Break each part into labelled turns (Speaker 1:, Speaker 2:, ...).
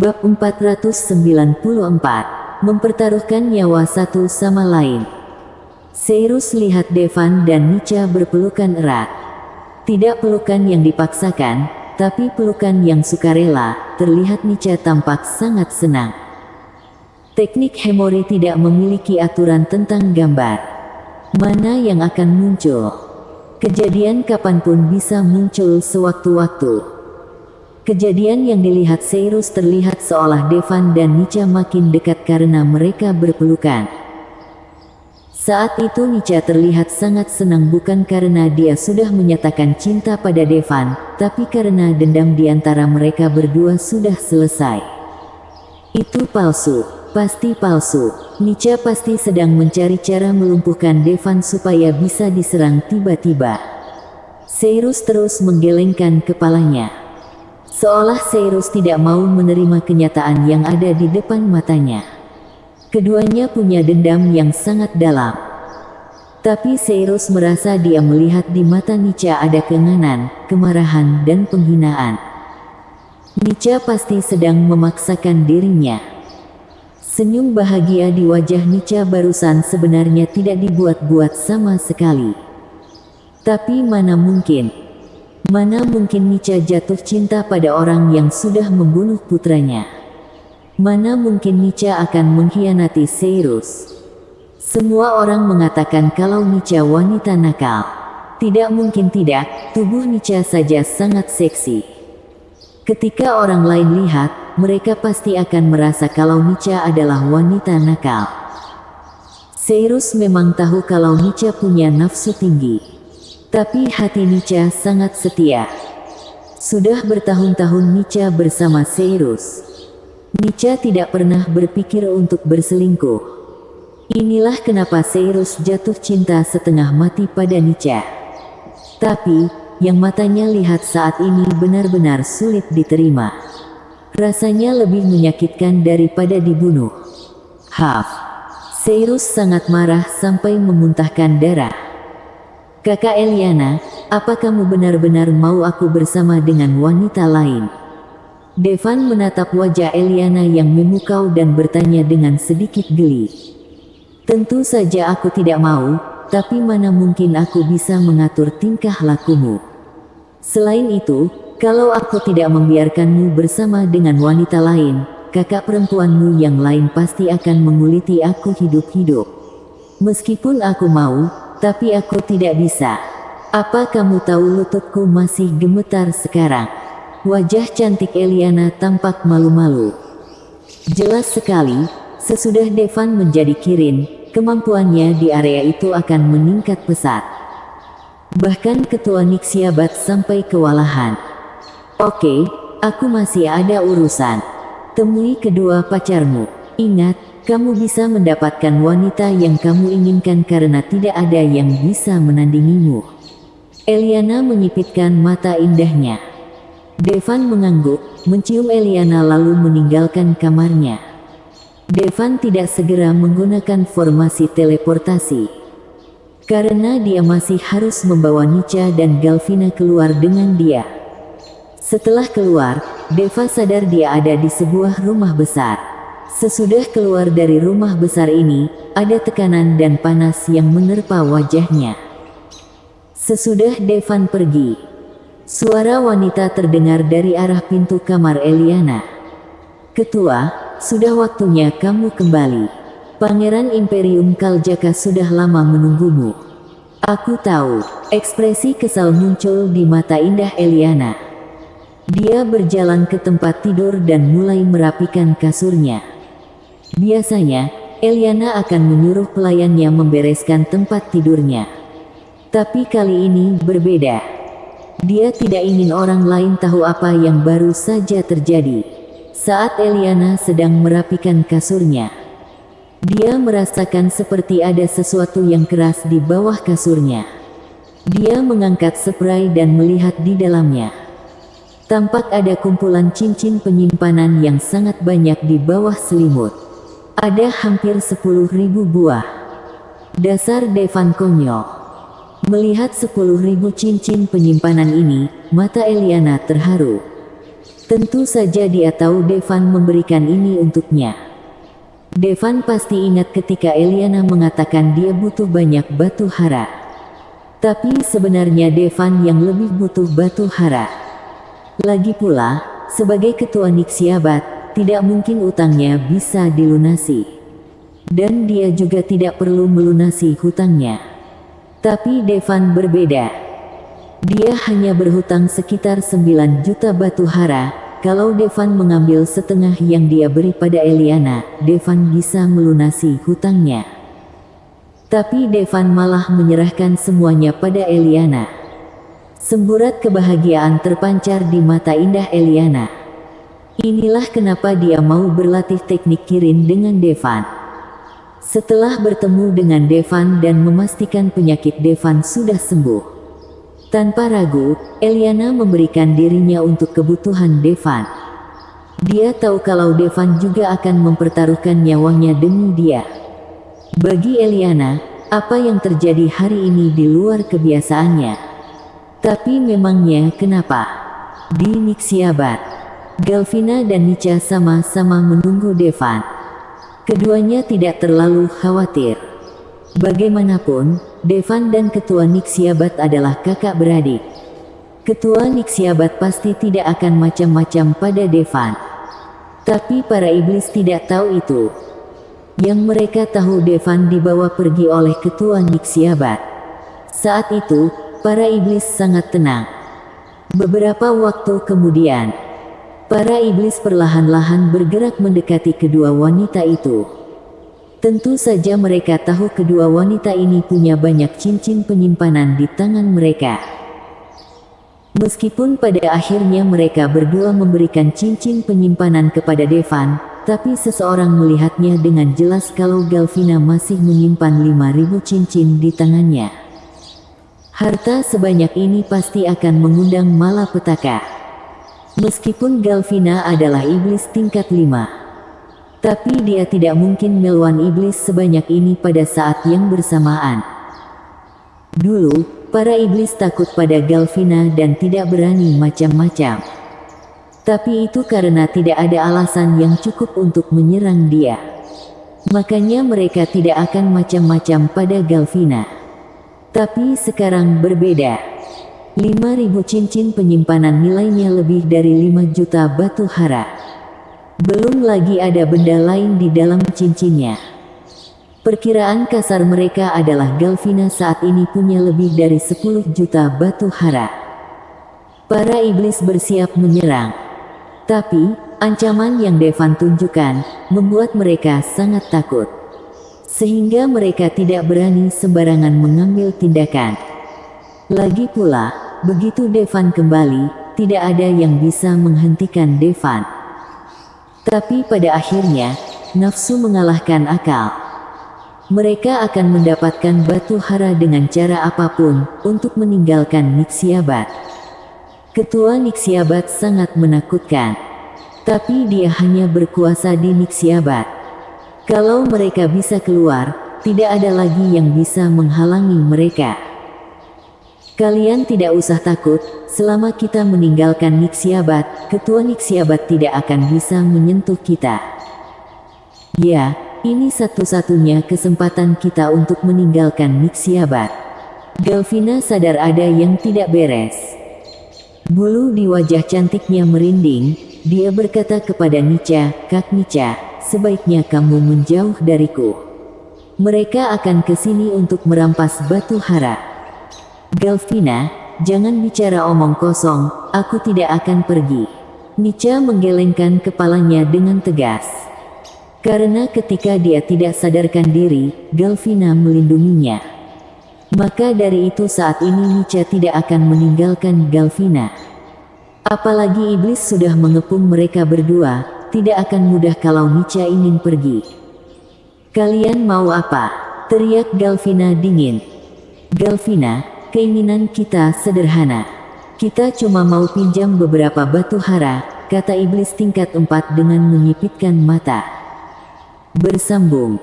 Speaker 1: Bab 494, mempertaruhkan nyawa satu sama lain. Seirus lihat Devan dan Nica berpelukan erat. Tidak pelukan yang dipaksakan, tapi pelukan yang sukarela. Terlihat Nica tampak sangat senang. Teknik Hemori tidak memiliki aturan tentang gambar mana yang akan muncul. Kejadian kapanpun bisa muncul sewaktu-waktu. Kejadian yang dilihat Seirus terlihat seolah Devan dan Nica makin dekat karena mereka berpelukan. Saat itu Nica terlihat sangat senang bukan karena dia sudah menyatakan cinta pada Devan, tapi karena dendam di antara mereka berdua sudah selesai. Itu palsu, pasti palsu. Nica pasti sedang mencari cara melumpuhkan Devan supaya bisa diserang tiba-tiba. Seirus terus menggelengkan kepalanya. Seolah Seirus tidak mau menerima kenyataan yang ada di depan matanya. Keduanya punya dendam yang sangat dalam. Tapi Seirus merasa dia melihat di mata Nica ada kenganan, kemarahan dan penghinaan. Nica pasti sedang memaksakan dirinya. Senyum bahagia di wajah Nica barusan sebenarnya tidak dibuat-buat sama sekali. Tapi mana mungkin Nica jatuh cinta pada orang yang sudah membunuh putranya. Mana mungkin Nica akan mengkhianati Seirus. Semua orang mengatakan kalau Nica wanita nakal. Tidak mungkin tidak, tubuh Nica saja sangat seksi. Ketika orang lain lihat, mereka pasti akan merasa kalau Nica adalah wanita nakal. Seirus memang tahu kalau Nica punya nafsu tinggi. Tapi hati Nica sangat setia. Sudah bertahun-tahun Nica bersama Seirus. Nica tidak pernah berpikir untuk berselingkuh. Inilah kenapa Seirus jatuh cinta setengah mati pada Nica. Tapi, yang matanya lihat saat ini benar-benar sulit diterima. Rasanya lebih menyakitkan daripada dibunuh. Seirus sangat marah sampai memuntahkan darah. Kakak Eliana, apa kamu benar-benar mau aku bersama dengan wanita lain? Devan menatap wajah Eliana yang memukau dan bertanya dengan sedikit geli. Tentu saja aku tidak mau, tapi mana mungkin aku bisa mengatur tingkah lakumu. Selain itu, kalau aku tidak membiarkanmu bersama dengan wanita lain, kakak perempuanmu yang lain pasti akan menguliti aku hidup-hidup. Meskipun aku mau, tapi aku tidak bisa. Apa kamu tahu lututku masih gemetar sekarang? Wajah cantik Eliana tampak malu-malu. Jelas sekali, sesudah Devan menjadi kirin, kemampuannya di area itu akan meningkat pesat. Bahkan ketua Nixiabat sampai kewalahan. Oke, aku masih ada urusan. Temui kedua pacarmu. Ingat, kamu bisa mendapatkan wanita yang kamu inginkan karena tidak ada yang bisa menandingimu. Eliana menyipitkan mata indahnya. Devan mengangguk, mencium Eliana lalu meninggalkan kamarnya. Devan tidak segera menggunakan formasi teleportasi. Karena dia masih harus membawa Nica dan Galvina keluar dengan dia. Setelah keluar, Deva sadar dia ada di sebuah rumah besar. Sesudah keluar dari rumah besar ini, ada tekanan dan panas yang menerpa wajahnya. Sesudah Devan pergi, suara wanita terdengar dari arah pintu kamar Eliana. Ketua, sudah waktunya kamu kembali. Pangeran Imperium Kaljaka sudah lama menunggumu. Aku tahu, ekspresi kesal muncul di mata indah Eliana. Dia berjalan ke tempat tidur dan mulai merapikan kasurnya. Biasanya, Eliana akan menyuruh pelayannya membereskan tempat tidurnya. Tapi kali ini berbeda. Dia tidak ingin orang lain tahu apa yang baru saja terjadi. Saat Eliana sedang merapikan kasurnya, dia merasakan seperti ada sesuatu yang keras di bawah kasurnya. Dia mengangkat spray dan melihat di dalamnya. Tampak ada kumpulan cincin penyimpanan yang sangat banyak di bawah selimut. Ada hampir 10.000 buah. Dasar Devan konyol. Melihat 10.000 cincin penyimpanan ini, mata Eliana terharu. Tentu saja dia tahu Devan memberikan ini untuknya. Devan pasti ingat ketika Eliana mengatakan dia butuh banyak batu hara. Tapi sebenarnya Devan yang lebih butuh batu hara. Lagi pula, sebagai ketua Nixiabat, tidak mungkin utangnya bisa dilunasi. Dan dia juga tidak perlu melunasi hutangnya. Tapi Devan berbeda. Dia hanya berhutang sekitar 9 juta batu hara. Kalau Devan mengambil setengah yang dia beri pada Eliana, Devan bisa melunasi hutangnya. Tapi Devan malah menyerahkan semuanya pada Eliana. Semburat kebahagiaan terpancar di mata indah Eliana. Inilah kenapa dia mau berlatih teknik Kirin dengan Devan. Setelah bertemu dengan Devan dan memastikan penyakit Devan sudah sembuh, tanpa ragu, Eliana memberikan dirinya untuk kebutuhan Devan. Dia tahu kalau Devan juga akan mempertaruhkan nyawanya demi dia. Bagi Eliana, apa yang terjadi hari ini di luar kebiasaannya. Tapi memangnya kenapa? Di Nixiabat, Galvina dan Nica sama-sama menunggu Devan. Keduanya tidak terlalu khawatir. Bagaimanapun, Devan dan Ketua Nixiabat adalah kakak beradik. Ketua Nixiabat pasti tidak akan macam-macam pada Devan. Tapi para iblis tidak tahu itu. Yang mereka tahu Devan dibawa pergi oleh Ketua Nixiabat. Saat itu, para iblis sangat tenang. Beberapa waktu kemudian, para iblis perlahan-lahan bergerak mendekati kedua wanita itu. Tentu saja mereka tahu kedua wanita ini punya banyak cincin penyimpanan di tangan mereka. Meskipun pada akhirnya mereka berdua memberikan cincin penyimpanan kepada Devan, tapi seseorang melihatnya dengan jelas kalau Galvina masih menyimpan 5.000 cincin di tangannya. Harta sebanyak ini pasti akan mengundang malapetaka. Meskipun Galvina adalah iblis tingkat 5, tapi dia tidak mungkin melawan iblis sebanyak ini pada saat yang bersamaan. Dulu, para iblis takut pada Galvina dan tidak berani macam-macam. Tapi itu karena tidak ada alasan yang cukup untuk menyerang dia. Makanya mereka tidak akan macam-macam pada Galvina. Tapi sekarang berbeda. 5.000 cincin penyimpanan nilainya lebih dari 5 juta batu hara. Belum lagi ada benda lain di dalam cincinnya. Perkiraan kasar mereka adalah Galvina saat ini punya lebih dari 10 juta batu hara. Para iblis bersiap menyerang. Tapi, ancaman yang Devan tunjukkan, membuat mereka sangat takut. Sehingga mereka tidak berani sembarangan mengambil tindakan. Lagi pula, begitu Devan kembali, tidak ada yang bisa menghentikan Devan. Tapi pada akhirnya, nafsu mengalahkan akal. Mereka akan mendapatkan batu hara dengan cara apapun, untuk meninggalkan Nixiabat. Ketua Nixiabat sangat menakutkan. Tapi dia hanya berkuasa di Nixiabat. Kalau mereka bisa keluar, tidak ada lagi yang bisa menghalangi mereka. Kalian tidak usah takut, selama kita meninggalkan Nixiabat, Ketua Nixiabat tidak akan bisa menyentuh kita. Ya, ini satu-satunya kesempatan kita untuk meninggalkan Nixiabat. Galvina sadar ada yang tidak beres. Bulu di wajah cantiknya merinding, dia berkata kepada Nica, "Kak Nica, sebaiknya kamu menjauh dariku. Mereka akan ke sini untuk merampas batu hara." "Galvina, jangan bicara omong kosong, aku tidak akan pergi." Nica menggelengkan kepalanya dengan tegas. Karena ketika dia tidak sadarkan diri, Galvina melindunginya. Maka dari itu saat ini Nica tidak akan meninggalkan Galvina. Apalagi iblis sudah mengepung mereka berdua, tidak akan mudah kalau Nica ingin pergi. "Kalian mau apa?" teriak Galvina dingin. "Galvina, keinginan kita sederhana. Kita cuma mau pinjam beberapa batu hara," kata iblis tingkat 4 dengan menyipitkan mata. Bersambung.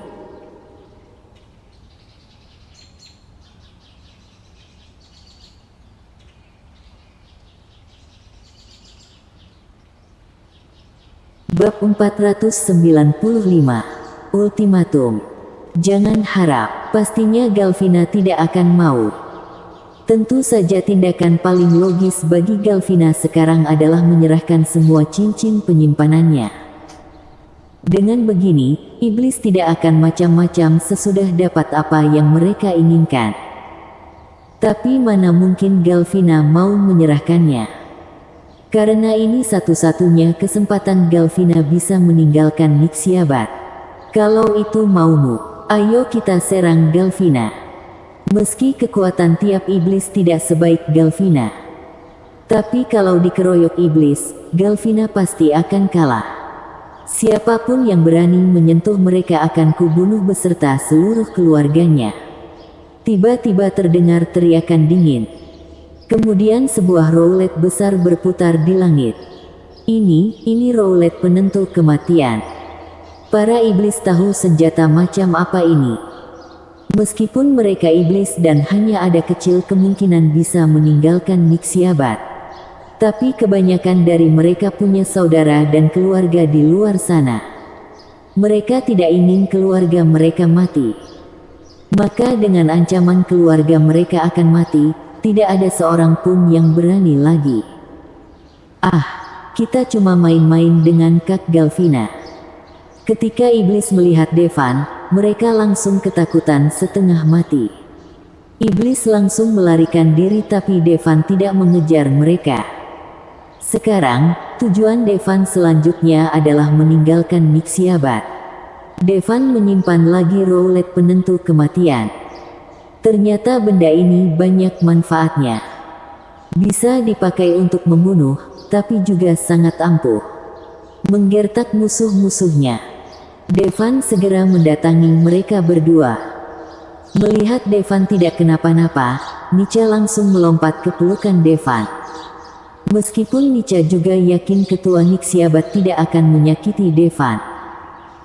Speaker 1: Bab 495. Ultimatum. Jangan harap, pastinya Galvina tidak akan mau. Tentu saja tindakan paling logis bagi Galvina sekarang adalah menyerahkan semua cincin penyimpanannya. Dengan begini, iblis tidak akan macam-macam sesudah dapat apa yang mereka inginkan. Tapi mana mungkin Galvina mau menyerahkannya? Karena ini satu-satunya kesempatan Galvina bisa meninggalkan Nixiabat. Kalau itu maumu, ayo kita serang Galvina. Meski kekuatan tiap iblis tidak sebaik Galvina, tapi kalau dikeroyok iblis, Galvina pasti akan kalah. Siapapun yang berani menyentuh mereka akan kubunuh beserta seluruh keluarganya. Tiba-tiba terdengar teriakan dingin. Kemudian sebuah roulet besar berputar di langit. Ini roulet penentu kematian. Para iblis tahu senjata macam apa ini. Meskipun mereka iblis dan hanya ada kecil kemungkinan bisa meninggalkan Nixiabat, tapi kebanyakan dari mereka punya saudara dan keluarga di luar sana. Mereka tidak ingin keluarga mereka mati. Maka dengan ancaman keluarga mereka akan mati, tidak ada seorang pun yang berani lagi. Kita cuma main-main dengan Kak Galvina. Ketika iblis melihat Devan, mereka langsung ketakutan setengah mati. Iblis langsung melarikan diri tapi Devan tidak mengejar mereka. Sekarang, tujuan Devan selanjutnya adalah meninggalkan Nixiabat. Devan menyimpan lagi roulet penentu kematian. Ternyata benda ini banyak manfaatnya. Bisa dipakai untuk membunuh, tapi juga sangat ampuh menggertak musuh-musuhnya. Devan segera mendatangi mereka berdua. Melihat Devan tidak kenapa-napa, Nica langsung melompat ke pelukan Devan. Meskipun Nica juga yakin ketua Nixiabat tidak akan menyakiti Devan,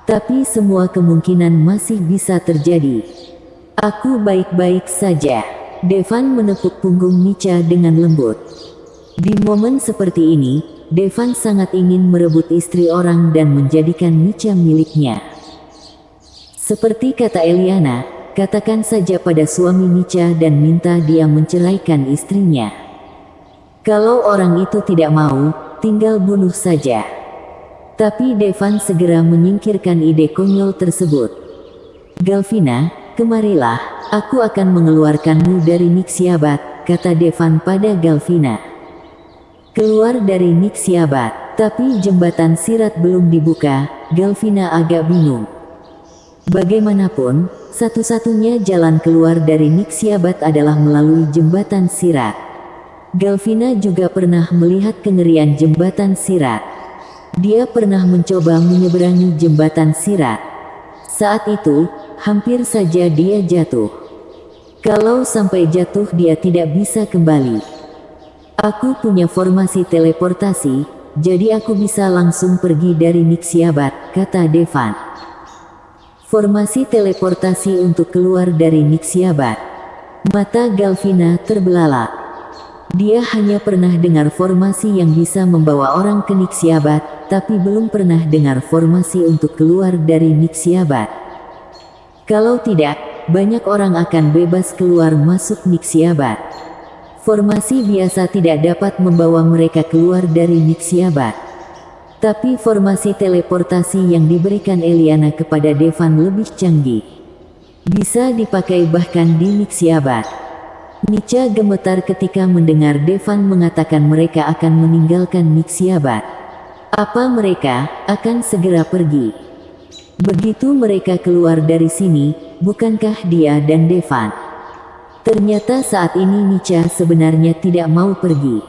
Speaker 1: tapi semua kemungkinan masih bisa terjadi. Aku baik-baik saja. Devan menepuk punggung Nica dengan lembut. Di momen seperti ini, Devan sangat ingin merebut istri orang dan menjadikan Nica miliknya. Seperti kata Eliana, katakan saja pada suami Nica dan minta dia menceraikan istrinya. Kalau orang itu tidak mau, tinggal bunuh saja. Tapi Devan segera menyingkirkan ide konyol tersebut. Galvina, kemarilah, aku akan mengeluarkanmu dari Nixiabat, kata Devan pada Galvina. Keluar dari Nixiabat, tapi jembatan sirat belum dibuka. Galvina agak bingung. Bagaimanapun, satu-satunya jalan keluar dari Nixiabat adalah melalui jembatan sirat. Galvina juga pernah melihat kengerian jembatan sirat. Dia pernah mencoba menyeberangi jembatan sirat. Saat itu, hampir saja dia jatuh. Kalau sampai jatuh dia tidak bisa kembali. Aku punya formasi teleportasi, jadi aku bisa langsung pergi dari Nixiabat, kata Devan. Formasi teleportasi untuk keluar dari Nixiabat. Mata Galvina terbelalak. Dia hanya pernah dengar formasi yang bisa membawa orang ke Nixiabat, tapi belum pernah dengar formasi untuk keluar dari Nixiabat. Kalau tidak, banyak orang akan bebas keluar masuk Nixiabat. Formasi biasa tidak dapat membawa mereka keluar dari Nixiabat. Tapi formasi teleportasi yang diberikan Eliana kepada Devan lebih canggih. Bisa dipakai bahkan di Nixiabat. Nica gemetar ketika mendengar Devan mengatakan mereka akan meninggalkan Nixiabat. Apa mereka akan segera pergi? Begitu mereka keluar dari sini, bukankah dia dan Devan? Ternyata saat ini Nica sebenarnya tidak mau pergi.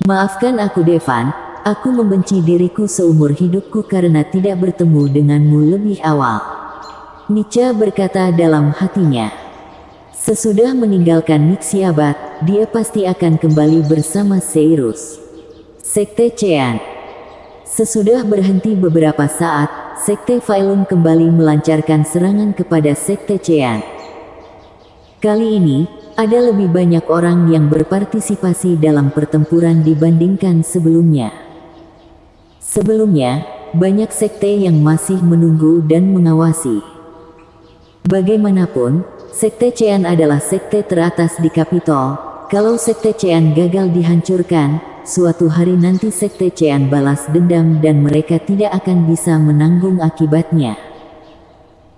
Speaker 1: Maafkan aku Devan, aku membenci diriku seumur hidupku karena tidak bertemu denganmu lebih awal. Nica berkata dalam hatinya. Sesudah meninggalkan Nixiabat, dia pasti akan kembali bersama Seirus. Sekte Chean. Sesudah berhenti beberapa saat, Sekte Failun kembali melancarkan serangan kepada Sekte Chean. Kali ini, ada lebih banyak orang yang berpartisipasi dalam pertempuran dibandingkan sebelumnya. Sebelumnya, banyak sekte yang masih menunggu dan mengawasi. Bagaimanapun, sekte Chean adalah sekte teratas di Capitol. Kalau sekte Chean gagal dihancurkan, suatu hari nanti sekte Chean balas dendam dan mereka tidak akan bisa menanggung akibatnya.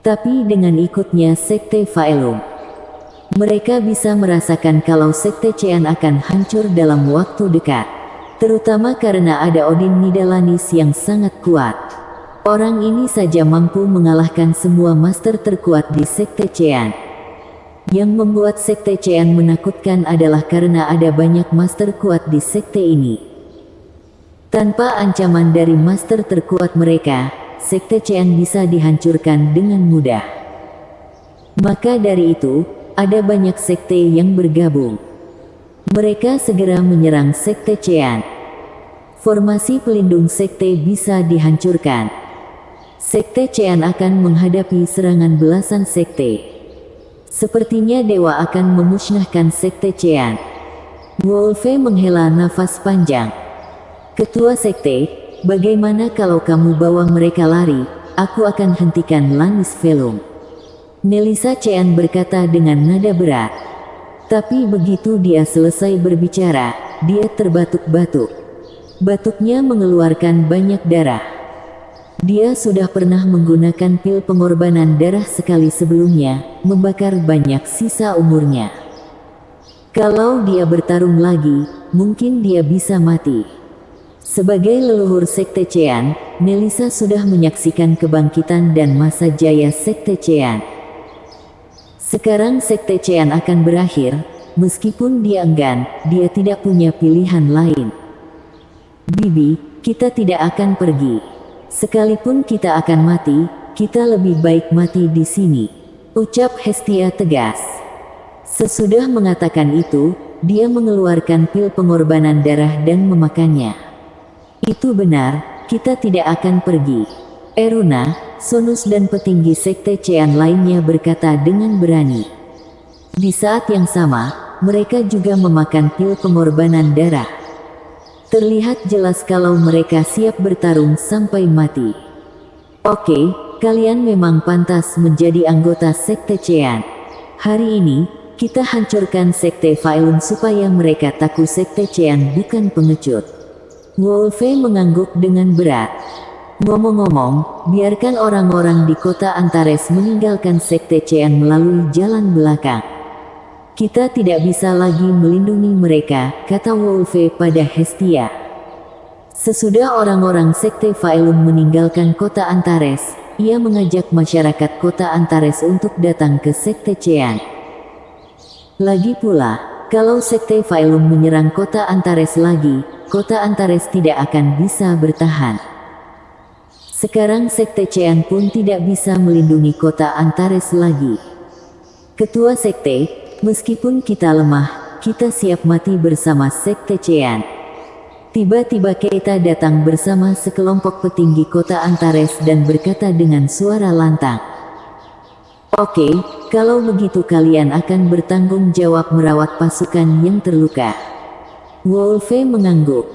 Speaker 1: Tapi dengan ikutnya sekte Faelum, mereka bisa merasakan kalau sekte Chean akan hancur dalam waktu dekat. Terutama karena ada Odin Nidalanis yang sangat kuat. Orang ini saja mampu mengalahkan semua master terkuat di sekte Chean. Yang membuat sekte Chean menakutkan adalah karena ada banyak master kuat di sekte ini. Tanpa ancaman dari master terkuat mereka, sekte Chean bisa dihancurkan dengan mudah. Maka dari itu, ada banyak sekte yang bergabung. Mereka segera menyerang sekte Chean. Formasi pelindung sekte bisa dihancurkan. Sekte Chean akan menghadapi serangan belasan sekte. Sepertinya dewa akan memusnahkan sekte Chean. Wolfe menghela nafas panjang. Ketua sekte, bagaimana kalau kamu bawa mereka lari? Aku akan hentikan Lannis Velum. Nelisa Chean berkata dengan nada berat. Tapi begitu dia selesai berbicara, dia terbatuk-batuk. Batuknya mengeluarkan banyak darah. Dia sudah pernah menggunakan pil pengorbanan darah sekali sebelumnya, membakar banyak sisa umurnya. Kalau dia bertarung lagi, mungkin dia bisa mati. Sebagai leluhur sekte Chean, Nelisa sudah menyaksikan kebangkitan dan masa jaya sekte Chean. Sekarang sekte Chean akan berakhir, meskipun dia enggan, dia tidak punya pilihan lain. Bibi, kita tidak akan pergi. Sekalipun kita akan mati, kita lebih baik mati di sini, ucap Hestia tegas. Sesudah mengatakan itu, dia mengeluarkan pil pengorbanan darah dan memakannya. Itu benar, kita tidak akan pergi. Eruna, Sonus dan petinggi sekte Chean lainnya berkata dengan berani. Di saat yang sama, mereka juga memakan pil pengorbanan darah. Terlihat jelas kalau mereka siap bertarung sampai mati. Oke, kalian memang pantas menjadi anggota sekte Chean. Hari ini, kita hancurkan sekte Faelum supaya mereka tahu sekte Chean bukan pengecut. Wolfe mengangguk dengan berat. Ngomong-ngomong, biarkan orang-orang di kota Antares meninggalkan sekte Chean melalui jalan belakang. Kita tidak bisa lagi melindungi mereka, kata Wolfe pada Hestia. Sesudah orang-orang sekte Faelum meninggalkan kota Antares, ia mengajak masyarakat kota Antares untuk datang ke sekte Chean. Lagi pula, kalau sekte Faelum menyerang kota Antares lagi, kota Antares tidak akan bisa bertahan. Sekarang sekte Chean pun tidak bisa melindungi kota Antares lagi. Ketua sekte, meskipun kita lemah, kita siap mati bersama sekte Chean. Tiba-tiba Keita datang bersama sekelompok petinggi kota Antares dan berkata dengan suara lantang. Oke, kalau begitu kalian akan bertanggung jawab merawat pasukan yang terluka. Wolfe mengangguk.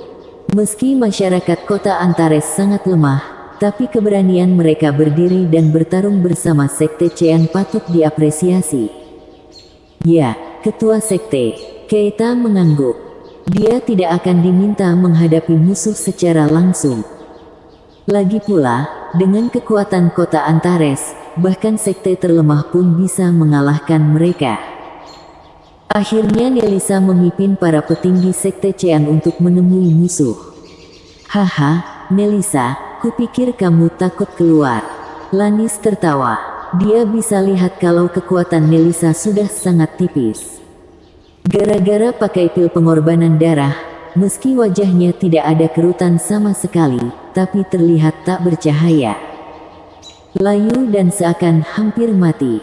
Speaker 1: Meski masyarakat kota Antares sangat lemah, tapi keberanian mereka berdiri dan bertarung bersama sekte Chean patut diapresiasi. Ya, ketua sekte, Keita mengangguk. Dia tidak akan diminta menghadapi musuh secara langsung. Lagi pula, dengan kekuatan kota Antares, bahkan sekte terlemah pun bisa mengalahkan mereka. Akhirnya Nelisa memimpin para petinggi sekte Chean untuk menemui musuh. Haha, Nelisa, kupikir kamu takut keluar. Lannis tertawa. Dia bisa lihat kalau kekuatan Nelisa sudah sangat tipis. Gara-gara pakai pil pengorbanan darah, meski wajahnya tidak ada kerutan sama sekali, tapi terlihat tak bercahaya. Layu dan seakan hampir mati.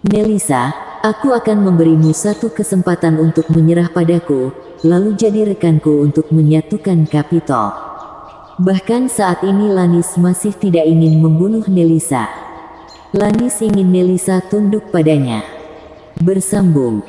Speaker 1: Nelisa, aku akan memberimu satu kesempatan untuk menyerah padaku, lalu jadi rekanku untuk menyatukan Capitol. Bahkan saat ini Lannis masih tidak ingin membunuh Nelisa. Lannis ingin Nelisa tunduk padanya. Bersambung.